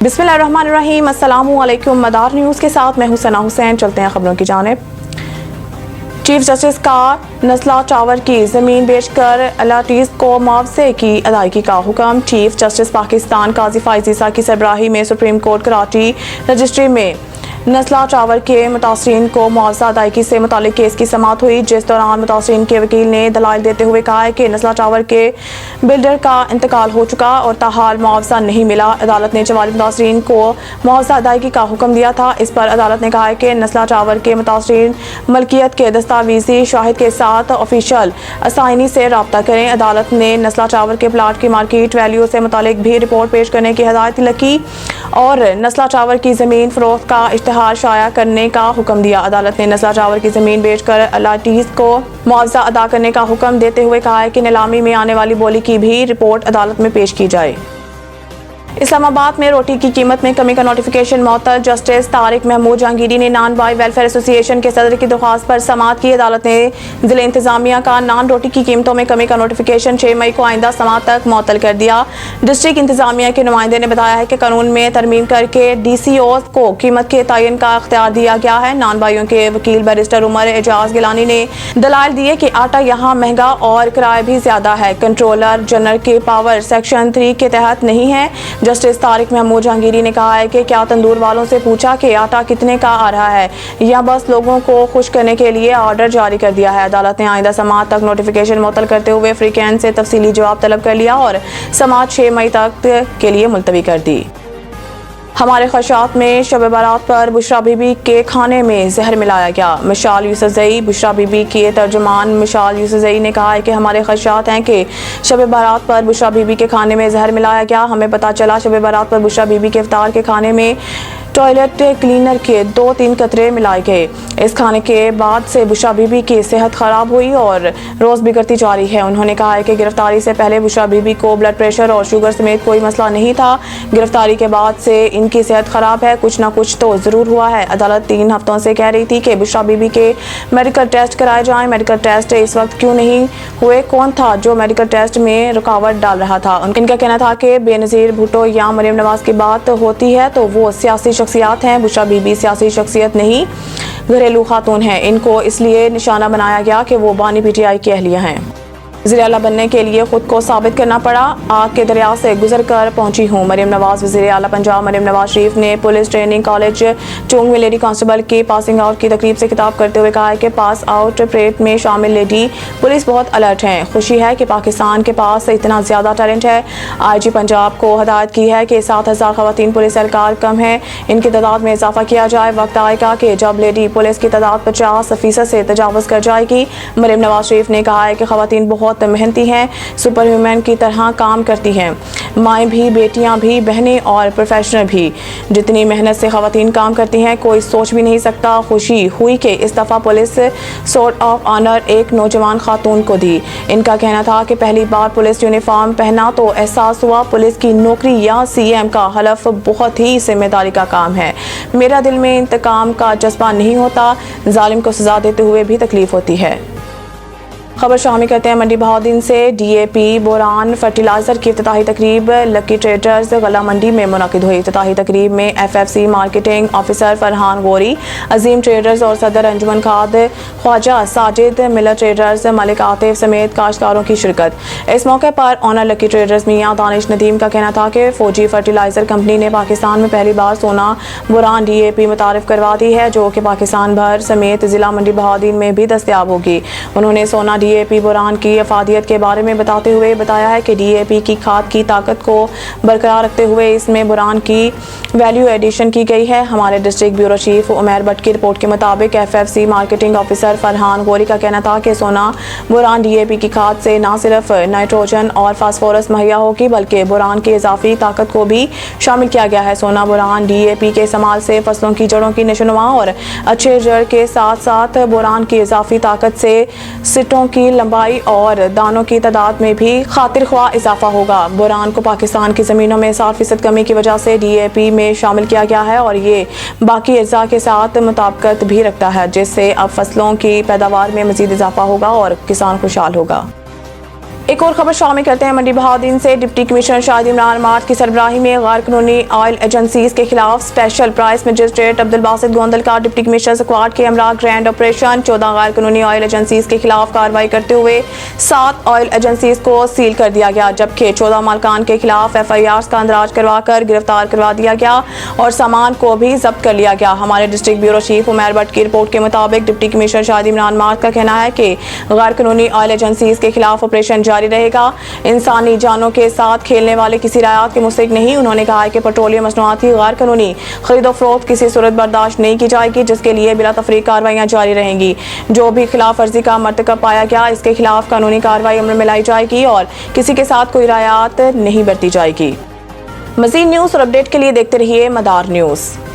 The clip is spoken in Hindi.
बिस्मिल्लाहिर्रहमानिर्रहीम। अस्सलामुअलैकुम। मदार न्यूज़ के साथ मैं हूं सना हुसैन। चलते हैं खबरों की जानिब। चीफ जस्टिस का नस्ला टावर की ज़मीन बेचकर अलाटीज़ को मुआवजे की अदायगी का हुक्म। चीफ जस्टिस पाकिस्तान काजी फाइज ईसा की सरबराही में सुप्रीम कोर्ट कराची रजिस्ट्री में नस्ला टावर के मुतासरीन को मुआवजा अदायगी से मुतालिक केस की समाअत हुई, जिस दौरान मुतासरीन के वकील ने दलाइल देते हुए कहा है कि नस्ला टावर के बिल्डर का इंतकाल हो चुका और ताहाल मुआवजा नहीं मिला। अदालत ने 44 मुतासरीन को मुआवजा अदायगी का हुक्म दिया था। इस पर अदालत ने कहा है कि नस्ला टावर के मुतासरीन मलकियत के दस्तावेजी शाहिद के साथ ऑफिशियल असाइनी से रब्ता करें। अदालत ने नस्ला टावर के प्लाट की मार्केट वैल्यू से मुतालिक भी रिपोर्ट पेश करने की हिदायत लगी और नस्ला टावर की ज़मीन फरोख्त का इश्तिहार शाया करने का हुक्म दिया। अदालत ने नस्ला टावर की ज़मीन बेचकर अलाटीज़ को मुआवजा अदा करने का हुक्म देते हुए कहा है कि नीलामी में आने वाली बोली की भी रिपोर्ट अदालत में पेश की जाए। इस्लामाबाद में रोटी की कीमत में कमी का नोटिफिकेशन मअतल। जस्टिस तारिक महमूद जहांगीरी ने नान बाई वेलफेयर एसोसिएशन के सदर की दरख्वास्त पर समाअत की। अदालत ने जिले इंतजामिया का नान रोटी की कीमतों में कमी का नोटिफिकेशन 6 मई को आइंदा समाअत तक मअतल कर दिया। डिस्ट्रिक्ट इंतजामिया के नुमाइंदे ने बताया है कि कानून में तरमीम करके DCO को कीमत के तयन का अख्तियार दिया गया है। नान बाइयों के वकील बैरिस्टर उमर एजाज गिलानी ने दलाइल दिए कि आटा यहाँ महंगा और किराया भी ज्यादा है। कंट्रोलर जनरल के पावर सेक्शन 3 के तहत नहीं है। जस्टिस तारिक महमूद जहांगीरी ने कहा है कि क्या तंदूर वालों से पूछा कि आटा कितने का आ रहा है या बस लोगों को खुश करने के लिए ऑर्डर जारी कर दिया है। अदालत ने आइंदा समाअत तक नोटिफिकेशन मुअत्तल करते हुए फ्रीकैन से तफसीली जवाब तलब कर लिया और समाअत 6 मई तक के लिए मुलतवी कर दी। हमारे खदशात में शब बारात पर बुशरा बीबी के खाने में जहर मिलाया गया। मिशाल यूसुफजई बुशरा बीबी के तर्जुमान मिशाल यूसुफजई ने कहा है कि हमारे खदशात हैं कि शब बारात पर बुशरा बीबी के खाने में जहर मिलाया गया। हमें पता चला शब बारात पर बुशरा बीबी के इफ्तार के खाने में टॉयलेट क्लीनर के 2-3 कतरे मिलाए गए। इस खाने के बाद से बुशरा बीबी की सेहत खराब हुई और रोज़ बिगड़ती जा रही है। उन्होंने कहा है कि गिरफ्तारी से पहले बुशरा बीबी को ब्लड प्रेशर और शुगर समेत कोई मसला नहीं था। गिरफ्तारी के बाद से इनकी सेहत खराब है, कुछ ना कुछ तो ज़रूर हुआ है। अदालत 3 हफ्तों से कह रही थी कि बुशरा बीबी के मेडिकल टेस्ट कराए जाएँ। मेडिकल टेस्ट इस वक्त क्यों नहीं हुए? कौन था जो मेडिकल टेस्ट में रुकावट डाल रहा था? इनका कहना था कि बेनज़ीर भुट्टो या मरियम नवाज की बात होती है तो वो सियासी शख्सियत हैं। बुशरा बीबी सियासी शख्सियत नहीं, घरेलू खातून हैं। इनको इसलिए निशाना बनाया गया कि वो बानी PTI की अहलिया हैं। वज़ीर आला बनने के लिए खुद को साबित करना पड़ा। आग के दरिया से गुजर कर पहुंची हूँ। मरियम नवाज। वज़ीर आला पंजाब मरियम नवाज शरीफ ने पुलिस ट्रेनिंग कॉलेज चोंग में लेडी कांस्टेबल की पासिंग आउट की तकरीब से खिताब करते हुए कहा है कि पास आउट परेड में शामिल लेडी पुलिस बहुत अलर्ट हैं। खुशी है कि पाकिस्तान के पास इतना ज़्यादा टैलेंट है। IG पंजाब को हदायत की है कि 7000 खवातीन पुलिस एहलकार कम है, इनकी तादाद में इजाफा किया जाए। वक्त आएगा कि जब लेडी पुलिस की तादाद 50% से तजावज़ कर जाएगी। मरियम नवाज शरीफ ने कहा है कि खवातीन बहुत मेहनती हैं, सुपर ह्यूमन की तरह काम करती हैं। माएँ भी, बेटियां भी, बहनें और प्रोफेशनल भी। जितनी मेहनत से खवातीन काम करती हैं कोई सोच भी नहीं सकता। खुशी हुई कि इस दफ़ा पुलिस सोर्ट ऑफ ऑनर एक नौजवान खातून को दी। इनका कहना था कि पहली बार पुलिस यूनिफॉर्म पहना तो एहसास हुआ पुलिस की नौकरी या CM का हलफ बहुत ही जिम्मेदारी का काम है। मेरा दिल में इंतकाम का जज्बा नहीं होता, जालिम को सजा देते हुए भी तकलीफ होती है। खबर शामिल करते हैं मंडी बहाउद्दीन से। DAP बोरान फर्टिलाइजर की इफ्तिताही तकरीब लकी ट्रेडर्स गला मंडी में मुनक़िद हुई। इफ्तिताही तकरीब में FFC marketing officer Farhan Ghauri, Azeem Traders और सदर अंजुमन खाद ख्वाजा साजिद, मिलर ट्रेडर्स मलिक आतिफ समेत काश्तकारों की शिरकत। इस मौके पर ऑनर लकी ट्रेडर्स मियां दानिश नदीम का कहना था कि फौजी फर्टिलाइजर कंपनी ने पाकिस्तान में पहली बार सोना बोरान DAP मुतारिफ करवा दी है, जो कि पाकिस्तान भर समेत जिला मंडी बहाउद्दीन में भी दस्तयाब होगी। उन्होंने सोना DAP बोरान की अफादियत के बारे में बताते हुए बताया है कि DAP की खाद की ताकत को बरकरार रखते हुए इसमें बोरान की वैल्यू एडिशन की गई है। हमारे district bureau chief Umar Bhat की रिपोर्ट के मुताबिक FFC marketing officer Farhan Gauri का कहना था कि सोना बोरान DAP की खाद से न सिर्फ नाइट्रोजन और फास्फोरस मुहैया होगी बल्कि बोरान की इजाफी ताकत को भी शामिल किया गया है। सोना बोरान DAP के इस्तेमाल से फसलों की जड़ों की नशोनुमा और अच्छे जड़ के साथ साथ बोरान की इजाफी ताकत से सिटों की लंबाई और दानों की तादाद में भी खातिर ख्वाह इजाफा होगा। बोरान को पाकिस्तान की ज़मीनों में 60% कमी की वजह से DAP में शामिल किया गया है और ये बाकी अज्जा के साथ मुताबिकत भी रखता है, जिससे अब फसलों की पैदावार में मज़ीद इजाफा होगा और किसान खुशहाल होगा। एक और खबर शामिल करते हैं मंडी बहाउद्दीन से। डिप्टी कमिश्नर शाहिद इमरान मार्च की सरबराही में गैर कानूनी ऑयल एजेंसीज के खिलाफ special price magistrate Abdul Basit Gondal का डिप्टी कमिश्नर स्क्वाड के हमरा ग्रैंड ऑपरेशन 14 गैर कानूनी ऑयल एजेंसीज के खिलाफ कार्रवाई करते हुए 7 ऑयल एजेंसीज को सील कर दिया गया, जबकि 14 मालकान के खिलाफ FIRs का अंदराज करवाकर गिरफ्तार करवा दिया गया और सामान को भी जब्त कर लिया गया। हमारे district bureau chief Umair Bhatt की रिपोर्ट के मुताबिक डिप्टी कमिश्नर शाहिद इमरान मार्च का कहना है कि गैर कानूनी ऑयल एजेंसीज के खिलाफ ऑपरेशन जारी रहेगा। इंसानी जानों के साथ खेलने वाले किसी रायत के मुस्तहिक नहीं। उन्होंने कहा है कि पेट्रोलियम मसनूआत की गैर कानूनी खरीदो फरोख्त किसी सूरत बर्दाश्त नहीं की जाएगी, जिसके लिए बिला तफरीक कार्रवाइयां जारी रहेंगी। जो भी खिलाफ वर्जी का मर्तकब पाया गया, इसके खिलाफ कानूनी कार्रवाई अमल में लाई जाएगी और किसी के साथ कोई रायत नहीं बरती जाएगी। मज़ीद न्यूज़ और अपडेट के लिए देखते रहिए मदार न्यूज़।